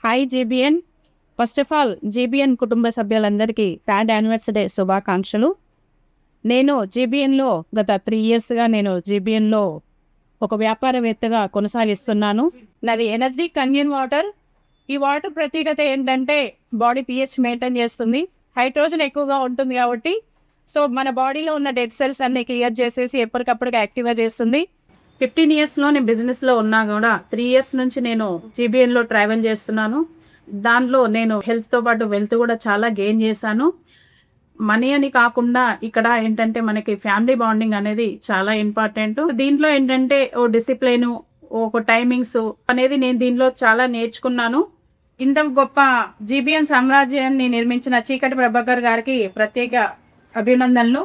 Hi JBN. First of all JBN కుటుంబ సభ్యులందరికీ third anniversary శుభాకాంక్షలు. నేను జేబిఎన్లో గత 3 ఇయర్స్గా నేను జేబిఎన్లో ఒక వ్యాపారవేత్తగా కొనసాగిస్తున్నాను. నాది ఎనర్జీ కన్యన్ వాటర్. ఈ వాటర్ ప్రత్యేకత ఏంటంటే బాడీ pH మెయింటైన్ చేస్తుంది. హైడ్రోజన్ ఎక్కువగా ఉంటుంది కాబట్టి సో మన బాడీలో ఉన్న డెడ్ సెల్స్ అన్ని క్లియర్ చేసేసి ఎప్పటికప్పుడు యాక్టివ్గా చేస్తుంది. 15 ఇయర్స్లో నేను బిజినెస్లో ఉన్నా కూడా 3 ఇయర్స్ నుంచి నేను జీబీఎన్లో ట్రావెల్ చేస్తున్నాను. దానిలో నేను హెల్త్తో పాటు వెల్త్ కూడా చాలా గెయిన్ చేశాను. మనీ అని కాకుండా ఇక్కడ ఏంటంటే మనకి ఫ్యామిలీ బాండింగ్ అనేది చాలా ఇంపార్టెంట్. దీంట్లో ఏంటంటే ఓ డిసిప్లైన్, ఒక టైమింగ్స్ అనేది నేను దీనిలో చాలా నేర్చుకున్నాను. ఇంత గొప్ప జీబీఎన్ సామ్రాజ్యాన్ని నిర్మించిన చీకటి ప్రభాకర్ గారికి ప్రత్యేక అభినందనలు.